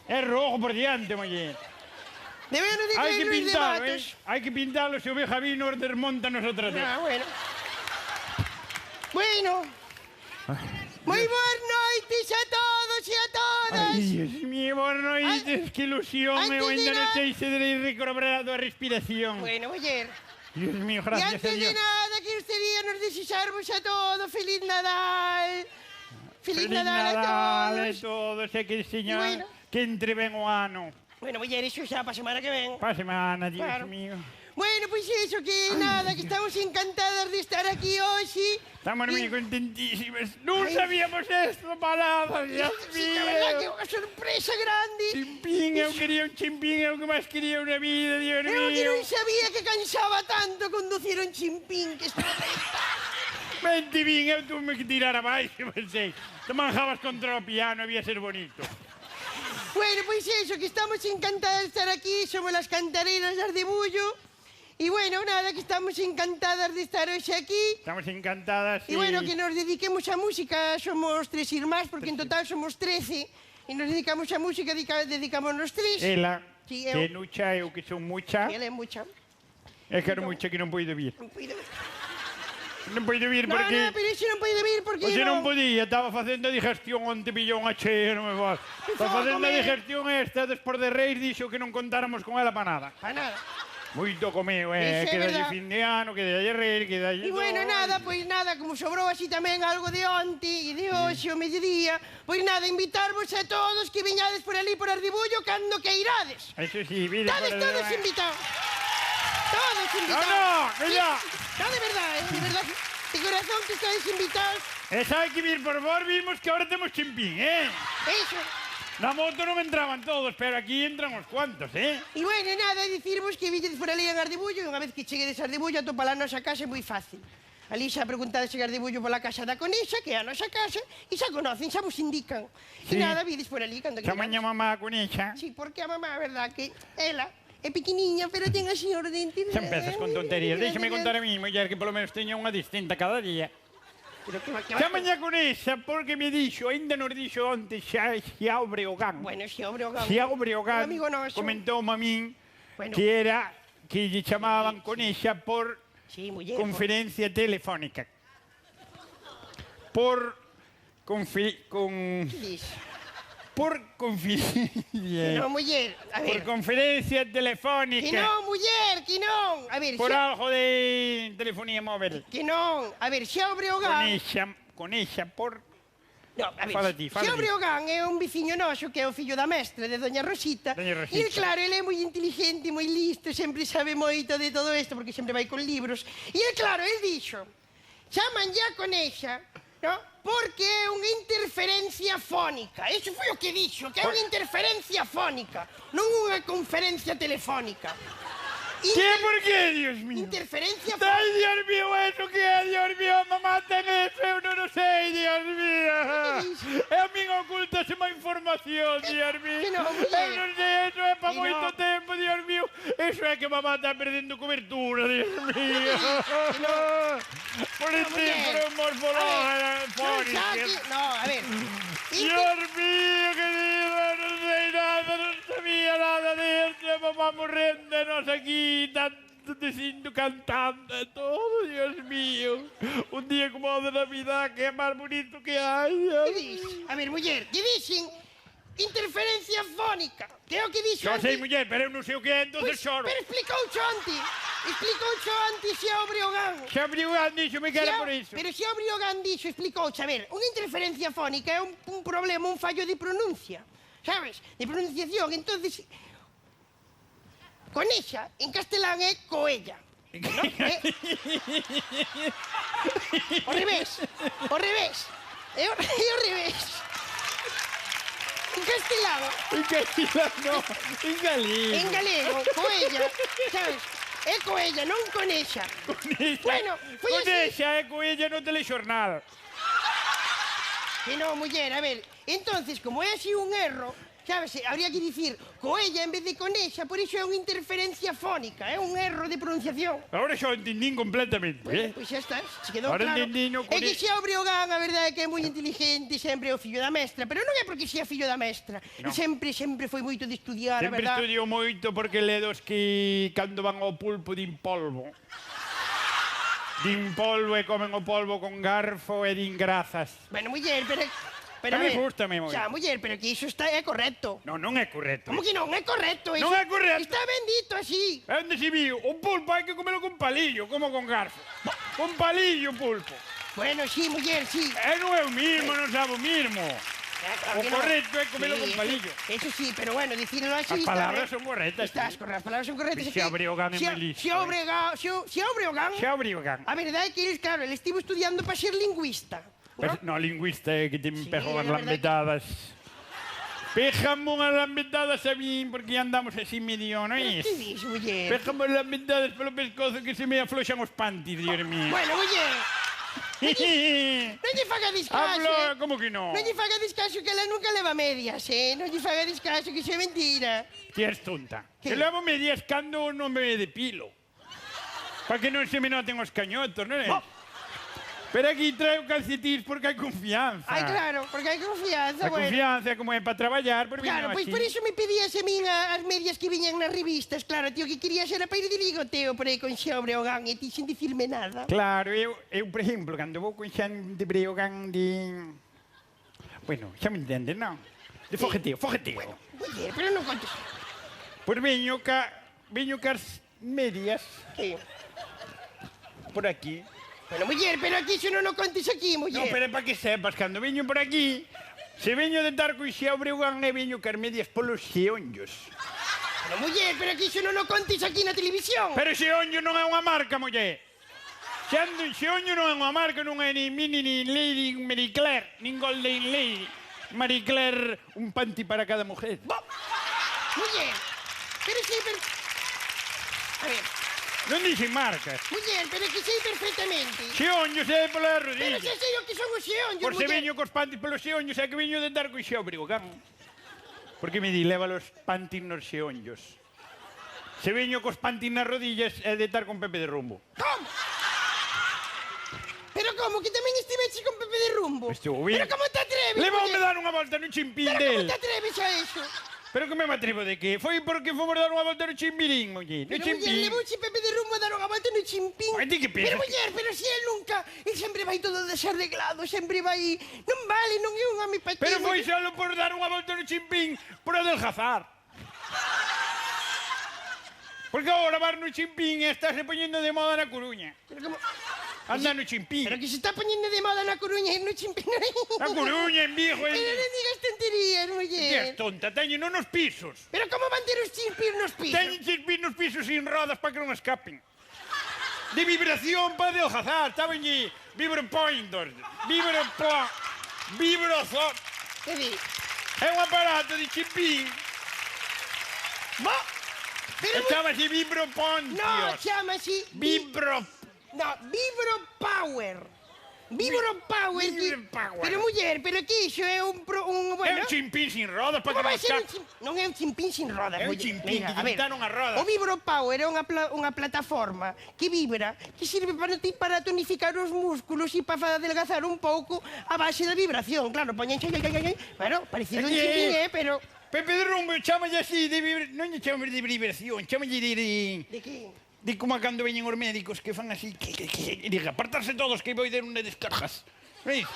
É rojo por diante, muller. Debemos de Hai que caer os pintarlo, debates. Hai que pintarlo se o ve Javi nos desmontanos outra vez. Ah, bueno. Bueno. Moi boas noites a todos e a todas. Ai, Dios mío, boas noites, que ilusión, antes eu de ainda non nada- sei se derei recobrado a respiración. Bueno, muller. Dios mío, E gracias antes a de Dios. nada, que este día nos desexarmos a todos Feliz Nadal. Feliz Nadal a todos. todos, e que señor, bueno. que entre ben o ano. Bueno, muller, iso xa pa semana que ven. Pa semana, Dios Claro. mío. Bueno, pois iso, que nada, que estamos encantadas de estar aquí hoxe. Estamos moi Y- contentísimas. Non Ai. sabíamos esto para nada, Dios Sí, que a verdad que é mío. unha sorpresa grande. Chimpín, eu quería un chimpín, é o que máis quería na vida, Dios Eu que mío. non sabía que cansaba tanto conducir un chimpín que estaba... Vente bien, eu tuve que tirar abaixo, pensei. Te manjabas contra o piano, había ser bonito. Bueno, pois iso, que estamos encantadas de estar aquí, somos las cantareiras das de Bullo. E bueno, nada, que estamos encantadas de estar hoxe aquí. Estamos encantadas. E bueno, que nos dediquemos á música, somos 3 irmás, porque en total somos 13. E nos dedicamos á música, dedicámonos 3. Ela, Sí, que é nucha, eu que son mucha. Ela é mucha. É que era mucha que non poido vir. Non puido... Non poido vir No, porque... no, pero iso non pode vir porque Oxe, non podía, estaba facendo a digestión onte pillou unha chea, non me vas. Estaba facendo a comer. digestión esta, despois de reis, dixo que non contáramos con ela para nada. Pa nada. Moito comeu, Iso é que dalle verdad. fin de ano, que dalle reis, que dalle... E bueno, nada, pois nada, como sobrou así tamén algo de onte e de hoxe, o mediodía, pois nada, invitarvos a todos que viñades por ali por Ardibullo cando que irades. Eso sí, vide Estades por todos invitados. Todos No, invitados. no, mira. No, de verdad, de corazón que estáis invitados. Esa hai que vir por vos, vimos que ahora temos chimpín, Eso. Na moto non entraban todos, pero aquí entran uns cuantos, E bueno, nada, dicirvos que viñedes por ali en Ardibullo e unha vez que cheguedes a Ardibullo atopa a nosa casa é moi fácil. Ali xa preguntades en Ardibullo pola casa da Conexa, que é a nosa casa, e xa conocen, xa vos indican. Sí. E nada, vides por ali cando Xa maña mamá conexa. Sí, porque a mamá, a verdad, que ela é pequeniña, pero ten así os dentes... Xa empezas con tonterías. Déxame contar a mí, muller, que polo menos teña unha distinta cada día. Pero que Xa maña conexa, porque me dixo, ainda nos dixo onte Xiao Breogán. Bueno, Xiao Breogán. Xiao Breogán Un amigo noso. comentou a min Bueno. que era que lle chamaban conexa por Sí, muller. conferencia telefónica. Por con Dis. por conferencia. No, muller, a Por ver. conferencia Que telefónica. non, muller, que non. A ver, Por algo de telefonía móvil. que non. A ver, Xiao Breogán... Conexa por... No, a ver, Fala ti, fala Xiao ti. Breogán é un veciño noso que é o fillo da mestra de Doña Rosita. Doña Rosita. E claro, ele é moi inteligente, moi listo, sempre sabe moito de todo isto porque sempre vai con libros. E claro, el dixo, chaman ya Conexa, no? Porque é unha interferencia fónica. Eso foi o que dixo, que é unha interferencia fónica, non unha conferencia telefónica. ¿Qué? ¿Por qué, Dios mío? Interferencia Ay, Dios mío, ¿eso qué es, Dios mío? Mamá, ten eso, eu non o sei, Dios mío. E a min ocultase má información, Dios mío. Que non, muller. Eu non sei, eso é pa Que moito non. tempo, Dios mío. Eso é que mamá está perdendo cobertura, Dios mío. Por el tiempo muller. morfológica, No, a ver. Dios mío, querido, non sei nada, non sabía nada de esto, mamá morréndonos aquí, tanto dicindo, cantando, e todo, Dios mío. Un día como o de Navidad, que é máis bonito que hai. Que dis? A ver, muller, que dixen interferencia fónica. Que é o que dixo Yo sei, antes? muller, pero eu non sei o que é, entonces Pois, choro. pero explicoucho antes. Explicoucho antes Xiao Breogán. Xa abriu a díxome que era por iso. Pero Xiao Breogán dixo, explicoucho, a ver, unha interferencia fónica é un problema, un fallo de pronuncia. Sabes? De pronunciación. Entonces, Conexa, en castelán é coella. ¿No? O revés. O revés. É o revés. En castelán, En castelano, en galego. en galego, coella, sabes? É coella, non conexa. Bueno, foi así. Conexa, é coella no telexornal. Que non, muller, a ver, entonces, como é así un erro, Chábase, habría que dicir coella en vez de conexa, por iso é unha interferencia fónica, é un erro de pronunciación. Ahora xa o entendín completamente, Pois xa está, se quedou Ahora claro. entendino É que xa o Breogán, a verdade é que é moi inteligente, sempre é o fillo da mestra, pero non é porque sea fillo da mestra. No. Sempre foi moito de estudiar, a Sempre verdade. estudio moito porque ledos que cando van ao pulpo din polvo. Din polvo e comen o polvo con garfo e din grazas. Bueno, muller, pero A mí gústame moito. Xa, muller, pero que iso está é correcto. Non é correcto. Como que non? É correcto iso. Non é correcto. Está ben dito así. É onde se viu? O pulpo hai que comelo con palillo, como con garfo. Con palillo, pulpo. Bueno, sí, muller, sí. E non é o mismo, non sabe o mismo. Claro O que no. correcto é comelo con palillo. Eso sí, pero bueno, decirlo así... As está palabras ben. son correctas. Estás correctas, as palabras son correctas. Pois xa o Breogán é moi listo, Xa o Breogán... Xa o Breogán. A verdade é que, claro, ele estivo estudiando para ser lingüista. No, lingüista é que te Sí, pego a unhas verdade lambetadas. Péjame unhas lambetadas a min, porque andamos así medio, non é? Que dis, muller? Péjame unhas lambetadas polo pescozo que se me afloxan os panties, Dios mío. Bueno, muller, non lle faga discaso, Hablo, como que non? Non lle faga discaso que ela nunca leva medias, Non lle faga discaso que iso é mentira. Ti és tonta. Que? Que levo medias cando non me depilo. Para que non se me noten os cañotos, non é? Oh. Pero aquí traio calcetís porque hai confianza. Ai, claro, porque hai confianza, A bueno. confianza, como é para traballar, por Claro, pois por iso me pedías a min as medias que viñan nas revistas. Claro, tío, que querías era para ir de ligoteo por aí con Xa Breogán e ti sin dicirme nada. Claro, eu, por exemplo, cando vou con xan de Breogán de... Bueno, xa me entendes, non? De fogeteo. Muller, pero non contes... Pois veño cas medias Que? por aquí. Bueno, muller, pero aquí iso non o contes aquí, muller. Non, pero é para que sepas, cando veño por aquí, se veño de estar con Xa Breogán e veño cas medias polos xeonllos. Pero, muller, pero aquí iso non o contes aquí na televisión. Pero xeonllo non é unha marca, muller. Xeonllo non é unha marca, non é ni Mini, ni Lady, ni Marie Claire, nin Golden Lady. Marie Claire, un panty para cada mujer. Muller, pero sí, pero... A ver, Non dixen marcas. muller, pero que sei perfectamente. Xeonllos é pola Pero rodilla. xa sei o que son os xeonllos, Por se muller. veño cos panties polos xeonllos é que veño de estar con Xa Breogán. Porque me di, leva los panties nos xeonllos. Se veño cos panties nas rodillas é de estar con Pepe de Rumbo. Como? Pero como, que tamén estiveches con Pepe de Rumbo? Estou bien. Pero como te atreves, Levoume muller? dar unha volta no chimpín Pero como del. te atreves a eso? Pero que me atrevo de que? Foi porque fomos dar unha volta no chimpirín, muller. No Pero, muller, chimpín. levouche Pepe de Rumbo a dar unha volta no chimpín. Ai, ti que pensas Pero, que- muller, pero si él nunca... Él sempre vai todo desarreglado, sempre vai... Non vale, non é un home para ti. Pero foi muller. solo por dar unha volta no chimpín por adelgazar. Porque agora vas no chimpín e estás poñendo de moda na Coruña. Pero como... Anda no chimpín. Pero que se está poñendo de moda na Coruña e no chimpín. Na Coruña, en Vigo, Pero non digas tonterías, Que muller. és tonta, teño non nos pisos. Pero como van ter os chimpín nos pisos? Teñen chimpín nos pisos sin rodas para que non escapen. De vibración para adelgazar. Estaban allí vibropointers, vibrozo. Que di? É un aparato de chimpín. Bo... Pero... E chamase vibropontios. No, chama así... No, Vibro Power. Vibro Power. Vibro Power. Pero, muller, pero que iso é un... É Bueno... un chimpín sin rodas para Como que non vai ser un escape. chimpín? Non é un chimpín sin rodas, É un muller. chimpín Mira, que a ver, quitaron as rodas. O Vibro Power é unha plataforma que vibra, que sirve para tonificar os músculos e para adelgazar un pouco a base da vibración. Claro, poñen... Bueno, parecido un chimpín, pero... Pepe de Rumbo chamalle así de non lle chamalle de vibración, chamalle De que? de como a cando veñen os médicos que fan así, e diga, apartarse todos que vou dar unha descargas. Veis?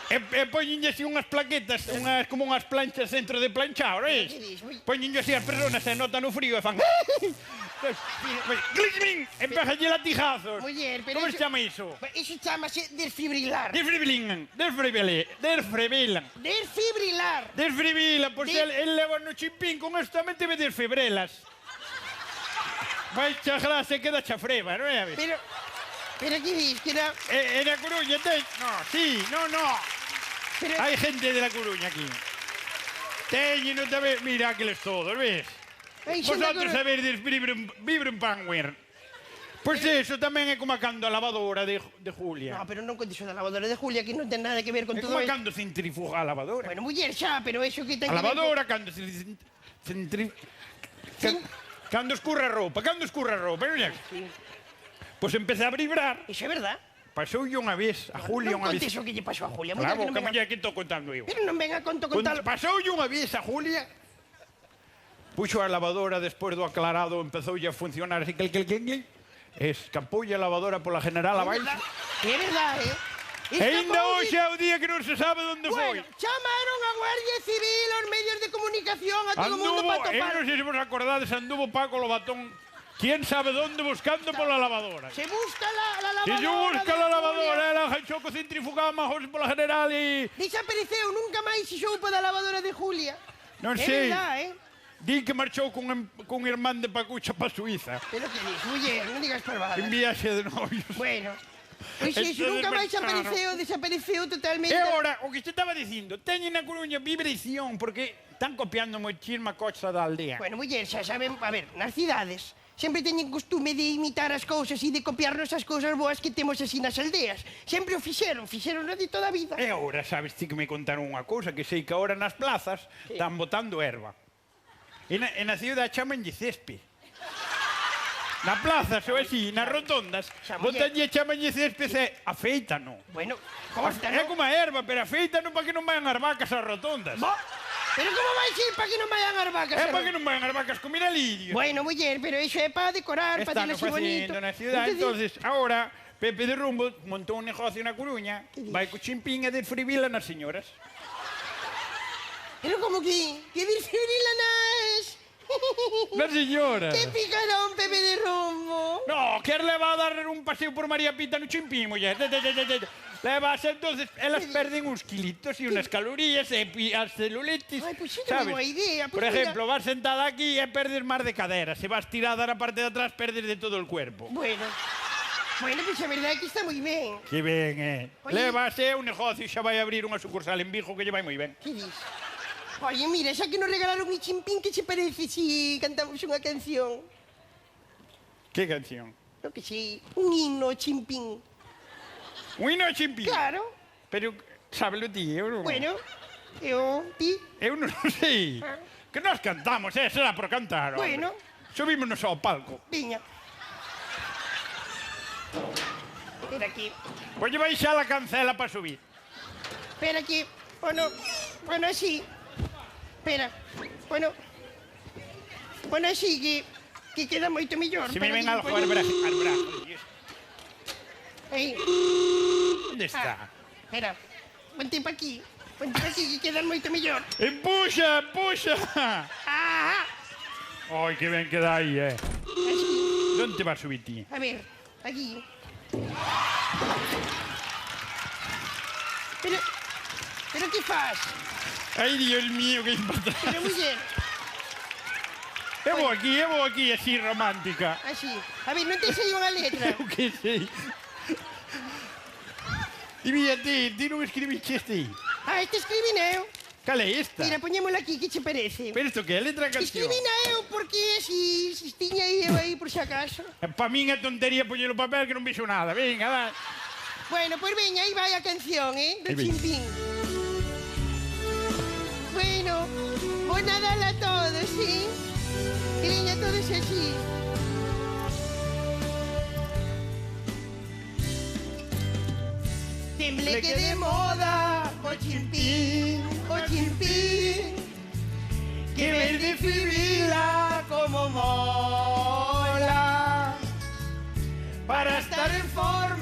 E poñenlle así unhas plaquetas, como unhas planchas dentro de planchar, veis? Que dis, ui. Poñenlle así as personas e notan o frío e fan... ¡Glismin! Empéjalle latigazos. Muller, pero Como iso- se chama iso? Iso chamase desfibrilar. Desfibrilan. Desfibrilar. Desfibrila, pois el leva no chimpín con esto tamén te ve desfibrelas. Vai xa glase queda xa freva, non é? Pero que dis, que era... E na Coruña ten... No, sí, no. Pero... Hai gente de la Coruña aquí. Teñen tamén... Mira aqueles todos, ves? Ai, xente Vosotros agora- sabedes Vibron Power. Pois eso tamén é como cando a lavadora de Julia. No, pero non contes da lavadora de Julia, que non ten nada que ver con É todo como isto. cando centrifuga a lavadora. Bueno, muller xa, pero eso que ten A que ver con... lavadora, cando se cando escurre a roupa, non é? Sí. Pois empecé a vibrar. Iso é verdad. Pasoulle unha vez a Julia Non unha contes vez. o que lle pasou a Julia, muller, Claro, que non que venga... muller que estou contando eu. Pero non venga conto con tal... Pasoulle unha vez a Julia. Puxo a lavadora despois do aclarado, empezoulle a funcionar así que escapoulle a lavadora pola general abaixo. É verdad, E ainda hoxe é o día que non se sabe onde foi. Bueno, chamaron a Guardia Civil, aos medios de comunicación, a todo o mundo para topar. Non sei se vos acordades, anduvo Paco Lobatón, quién sabe dónde, buscando pola lavadora. Se busca la lavadora. Se yo busca de la Julia. lavadora, ela choco centrifugada majos pola general e... Desapareceu, nunca máis se soupo da lavadora de Julia. Non É sei. verdad, Di que marchou con irmán de Pacucha pa Suiza. Pero que dis, muller, non digas parvadas. En viaxe de novios. Bueno, pois iso Entonces nunca máis pensaron. desapareceu totalmente. E agora, o que te estaba dicindo, teñen na Coruña vibración, porque están copiando moitísima cosa da aldea. Bueno, muller, xa saben, a ver, nas cidades sempre teñen costume de imitar as cousas e de copiarnos as cousas boas que temos así nas aldeas. Sempre o fixeron de toda a vida. E agora, sabes ti que me contaron unha cousa, que sei que agora nas plazas están botando erva. E na ciudad chamanlle césped. Na plaza, xo así, nas rotondas, botanlle chamanlle césped e afeítano. Bueno, corta, É non? como a erva, pero afeítano para que non vayan as vacas ás rotondas. Bo, pero como vai ser para que non vayan as vacas? É para que non vayan as vacas comer alillo. Bueno, muller, pero iso é para decorar, para Están ter así bonito. facendo na ciudad, entonces, ahora, Pepe de Rumbo montou un negocio na Coruña, vai co chimpín e desfribila nas señoras. Pero como que desfibrila nas... Nas señoras. Que picarón, Pepe de Rumbo. No, quer leva a dar un paseo por María Pita no chimpín, muller. Levas, entonces, elas perden uns kilitos e unas calorías e as celulitis, Ai, pois sí, sabes? boa idea. Por ejemplo, vas sentada aquí e perdes máis de cadera. Se vas tirada na parte de atrás, perdes de todo o cuerpo. Bueno, pois a verdade é que está moi ben. Que ben, Oye. Levas, un negocio, xa vai abrir unha sucursal en Vigo que lle vai moi ben. Que dis? Oye, mira, xa que nos regalaron un chimpín, que che parece si cantamos unha canción? Que canción? No que sei, un himno ao chimpín. Un hino de chimpín. Claro. Pero, sábelo ti, eu non... Bueno, ti? Eu non sei. Ah. Que nós cantamos, será por cantar, hombre. Bueno. Subímonos ao palco. Viña. Espera aquí. Pois lle baixar a cancela para subir. Espera aquí. Bueno, así. Espera. Bueno, así que queda moito mellor. Se me Espera ven que algo poño- al brazo. Aí. Onde está? Espera. Ponte pa aquí, que quedan moito mellor. Empuxa, empuxa. Ah, Ai, que ben queda aí, así. Non te vas a subir ti? A ver, aquí. Pero que faz? Ai, Dios mío, que impactante. Pero muller, Eu vou aquí, así romántica. así. A ver, non te sei unha letra. Eu que sei. E mira ti non escribiste este aí. Ah, este escribina eu. Cal é esta? Mira, poñémola aquí, que che parece? Pero isto que é letra da canción? Escribina eu porque si tiña eu aí por si acaso. Pa min é tontería poñelo papel que non vexo nada. Venga, va. Bueno, pois veña, aí vai a canción, do Aí veña. chimpín. Bueno, bon Nadal a todos, ¿sí? Que veña todos así. Temble que de moda, o chimpín, que verde fibrila como mola, para estar en forma